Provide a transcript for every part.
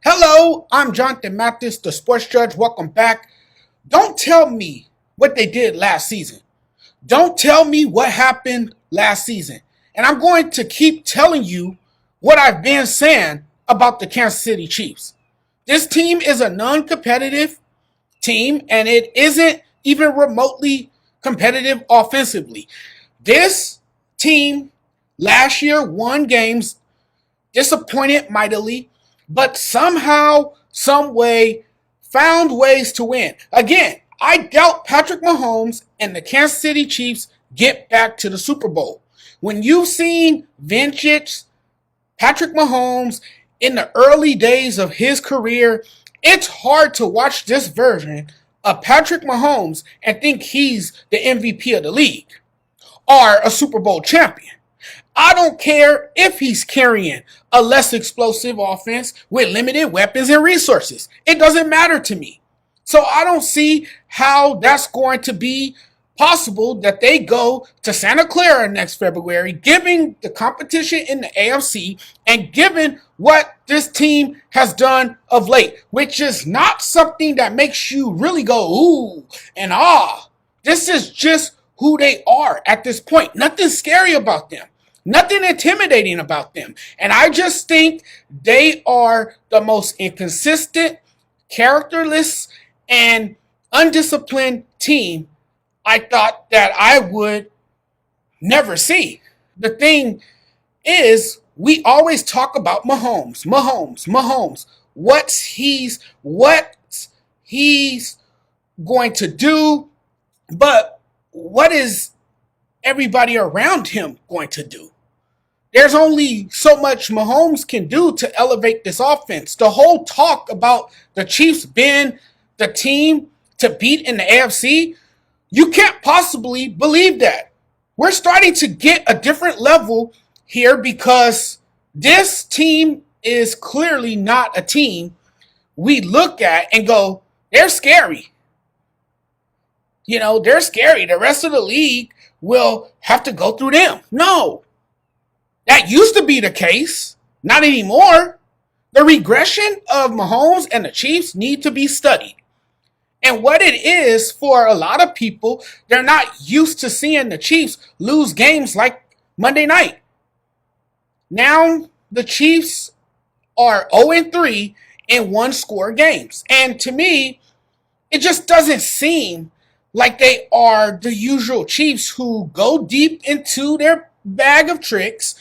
Hello, I'm Jonathan Mathis, the sports judge. Welcome back. Don't tell me what they did last season. Don't tell me what happened last season. And I'm going to keep telling you what I've been saying about the Kansas City Chiefs. This team is a non competitive team, and it isn't even remotely competitive offensively. This team last year won games, disappointed mightily, but somehow, some way, found ways to win. Again, I doubt Patrick Mahomes and the Kansas City Chiefs get back to the Super Bowl. When you've seen vintage Patrick Mahomes in the early days of his career, it's hard to watch this version of Patrick Mahomes and think he's the MVP of the league or a Super Bowl champion. I don't care if he's carrying a less explosive offense with limited weapons and resources. It doesn't matter to me. So I don't see how that's going to be possible that they go to Santa Clara next February, given the competition in the AFC and given what this team has done of late, which is not something that makes you really go, ooh, and ah. This is just who they are at this point. Nothing scary about them. Nothing intimidating about them. And I just think they are the most inconsistent, characterless, and undisciplined team I thought that I would never see. The thing is, we always talk about Mahomes. What he's going to do, but what is everybody around him going to do? There's only so much Mahomes can do to elevate this offense. The whole talk about the Chiefs being the team to beat in the AFC, you can't possibly believe that. We're starting to get a different level here because this team is clearly not a team we look at and go, they're scary. They're scary. The rest of the league will have to go through them. No, that used to be the case. Not anymore. The regression of Mahomes and the Chiefs need to be studied. And what it is for a lot of people, they're not used to seeing the Chiefs lose games like Monday night. Now the Chiefs are 0-3 in one-score games. And to me, it just doesn't seem like they are the usual Chiefs who go deep into their bag of tricks,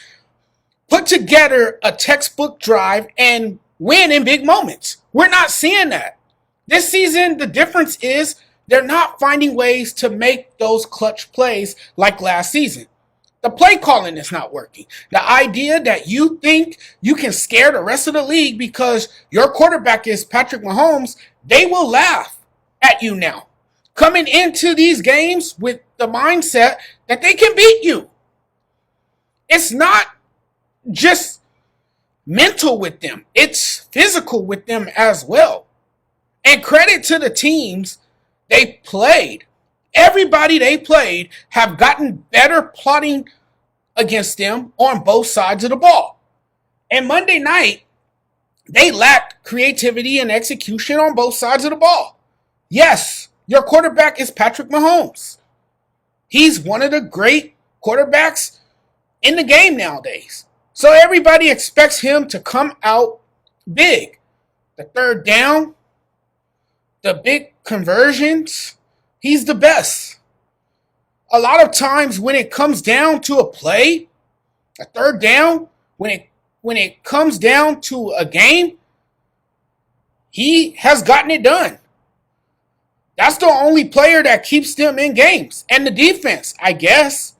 put together a textbook drive, and win in big moments. We're not seeing that. This season, the difference is they're not finding ways to make those clutch plays like last season. The play calling is not working. The idea that you think you can scare the rest of the league because your quarterback is Patrick Mahomes, they will laugh at you now. Coming into these games with the mindset that they can beat you. It's not just mental with them. It's physical with them as well. And credit to the teams they played. Everybody they played have gotten better plotting against them on both sides of the ball. And Monday night, they lacked creativity and execution on both sides of the ball. Yes, your quarterback is Patrick Mahomes. He's one of the great quarterbacks in the game nowadays. So everybody expects him to come out big. The third down, the big conversions, he's the best. A lot of times when it comes down to a play, a third down, when it comes down to a game, he has gotten it done. That's the only player that keeps them in games. And the defense, I guess.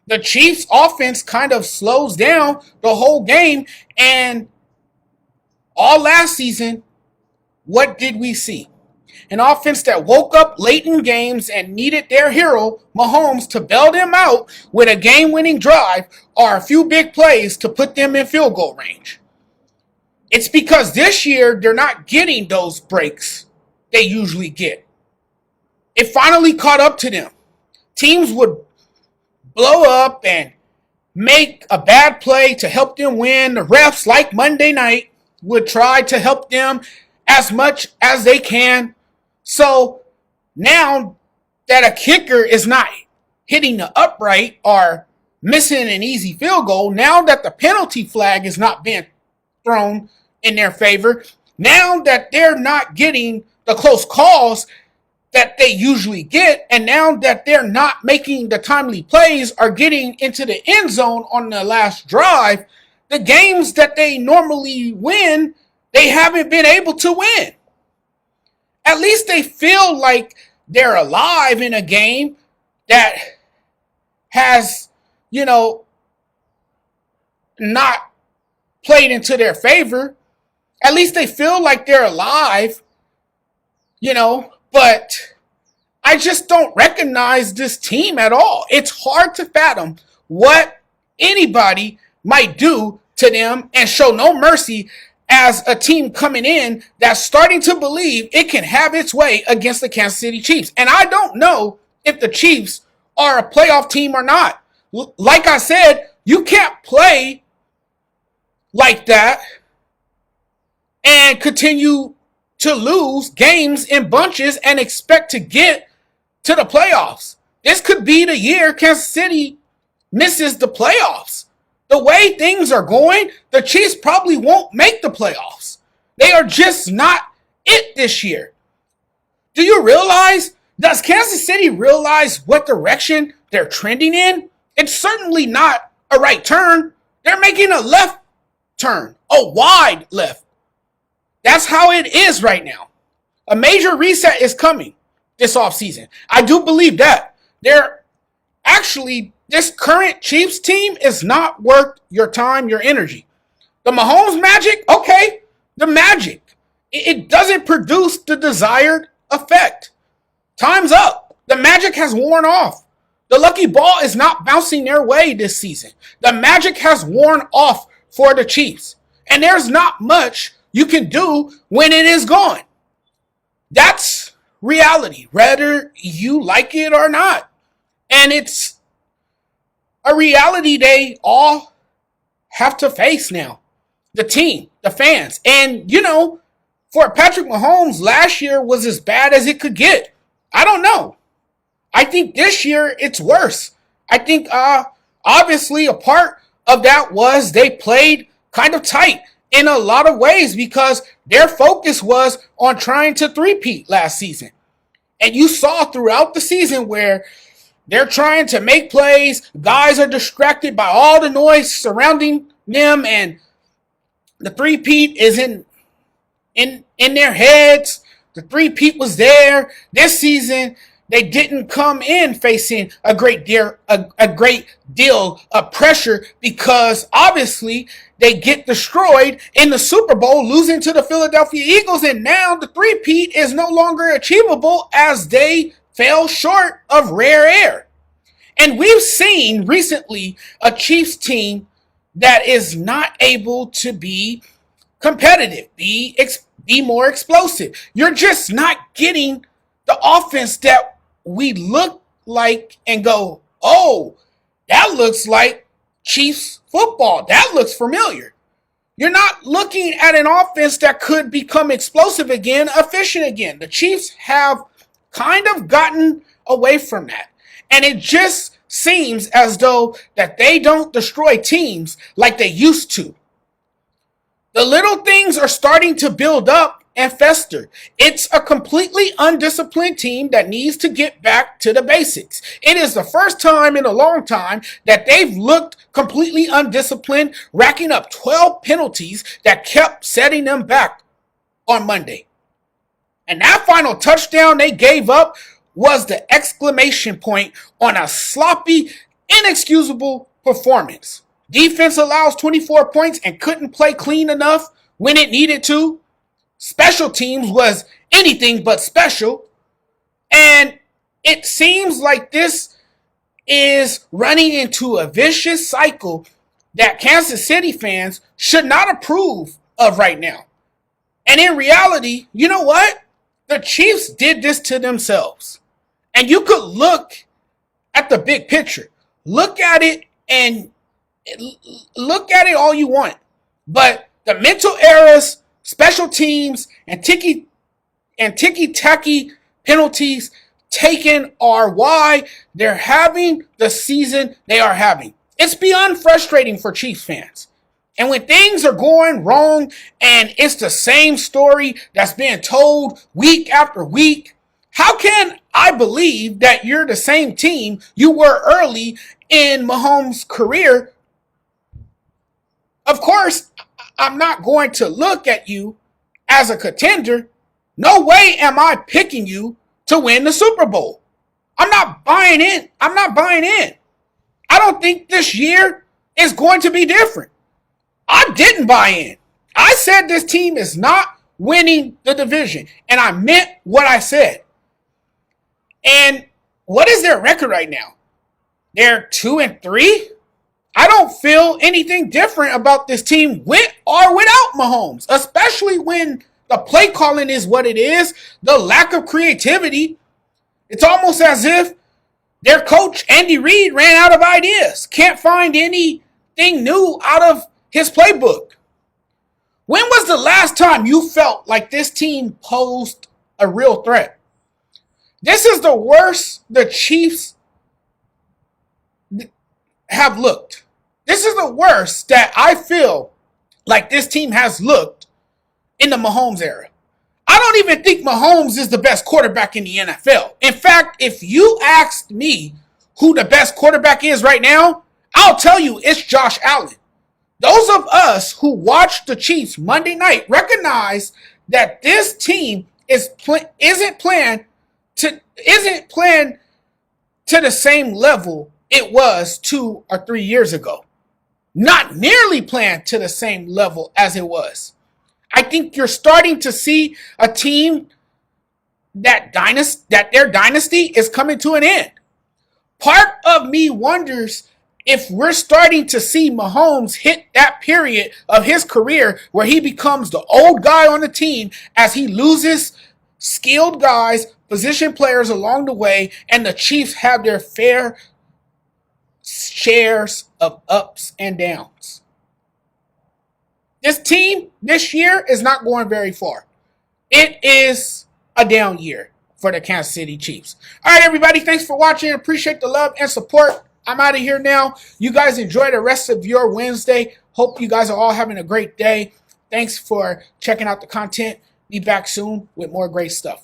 The Chiefs' offense kind of slows down the whole game. And all last season, what did we see? An offense that woke up late in games and needed their hero, Mahomes, to bail them out with a game-winning drive or a few big plays to put them in field goal range. It's because this year they're not getting those breaks they usually get. It finally caught up to them. Teams would blow up and make a bad play to help them win. The refs, like Monday night, would try to help them as much as they can. So now that a kicker is not hitting the upright or missing an easy field goal, now that the penalty flag is not being thrown in their favor, now that they're not getting the close calls that they usually get, and now that they're not making the timely plays or getting into the end zone on the last drive, the games that they normally win, they haven't been able to win. At least they feel like they're alive in a game that has, not played into their favor. At least they feel like they're alive, but I just don't recognize this team at all. It's hard to fathom what anybody might do to them and show no mercy as a team coming in that's starting to believe it can have its way against the Kansas City Chiefs. And I don't know if the Chiefs are a playoff team or not. Like I said, you can't play like that and continue to lose games in bunches and expect to get to the playoffs. This could be the year Kansas City misses the playoffs. The way things are going, the Chiefs probably won't make the playoffs. They are just not it this year. Do you realize? Does Kansas City realize what direction they're trending in? It's certainly not a right turn. They're making a left turn, a wide left. That's how it is right now. A major reset is coming this offseason. I do believe that. This current Chiefs team is not worth your time, your energy. The Mahomes magic, okay, the magic. It doesn't produce the desired effect. Time's up. The magic has worn off. The lucky ball is not bouncing their way this season. The magic has worn off for the Chiefs. And there's not much you can do when it is gone. That's reality, whether you like it or not. And it's a reality they all have to face now. The team, the fans. And, for Patrick Mahomes, last year was as bad as it could get. I don't know. I think this year it's worse. I think obviously a part of that was they played kind of tight in a lot of ways because their focus was on trying to three-peat last season. And you saw throughout the season where they're trying to make plays, guys are distracted by all the noise surrounding them, and the three-peat is in their heads. The three-peat was there. This season, they didn't come in facing a great deal of pressure because obviously they get destroyed in the Super Bowl, losing to the Philadelphia Eagles, and now the three-peat is no longer achievable as they fell short of rare air. And we've seen recently a Chiefs team that is not able to be competitive, be more explosive. You're just not getting the offense that we look like and go, oh, that looks like Chiefs football. That looks familiar. You're not looking at an offense that could become explosive again, efficient again. The Chiefs have kind of gotten away from that. And it just seems as though that they don't destroy teams like they used to. The little things are starting to build up and fester. It's a completely undisciplined team that needs to get back to the basics. It is the first time in a long time that they've looked completely undisciplined, racking up 12 penalties that kept setting them back on Monday. And that final touchdown they gave up was the exclamation point on a sloppy, inexcusable performance. Defense allows 24 points and couldn't play clean enough when it needed to. Special teams was anything but special. And it seems like this is running into a vicious cycle that Kansas City fans should not approve of right now. And in reality, you know what? The Chiefs did this to themselves. And you could look at the big picture. Look at it all you want. But The mental errors, special teams, and ticky-tacky penalties taken are why they're having the season they are having. It's beyond frustrating for Chiefs fans. And when things are going wrong and it's the same story that's being told week after week, how can I believe that you're the same team you were early in Mahomes' career? Of course, I'm not going to look at you as a contender. No way am I picking you to win the Super Bowl. I'm not buying in. I don't think this year is going to be different. I didn't buy in. I said this team is not winning the division, and I meant what I said. And what is their record right now? They're 2-3. I don't feel anything different about this team with or without Mahomes, especially when the play calling is what it is, the lack of creativity. It's almost as if their coach, Andy Reid, ran out of ideas. Can't find anything new out of his playbook. When was the last time you felt like this team posed a real threat? This is the worst the Chiefs have looked. This is the worst that I feel like this team has looked in the Mahomes era. I don't even think Mahomes is the best quarterback in the NFL. In fact, if you asked me who the best quarterback is right now, I'll tell you it's Josh Allen. Those of us who watched the Chiefs Monday night recognize that this team isn't playing to the same level it was 2 or 3 years ago. Not nearly playing to the same level as it was. I think you're starting to see a team that their dynasty is coming to an end. Part of me wonders if we're starting to see Mahomes hit that period of his career where he becomes the old guy on the team as he loses skilled guys, position players along the way, and the Chiefs have their fair shares of ups and downs. This team this year is not going very far. It is a down year for the Kansas City Chiefs. All right, everybody, thanks for watching. Appreciate the love and support. I'm out of here now. You guys enjoy the rest of your Wednesday. Hope you guys are all having a great day. Thanks for checking out the content. Be back soon with more great stuff.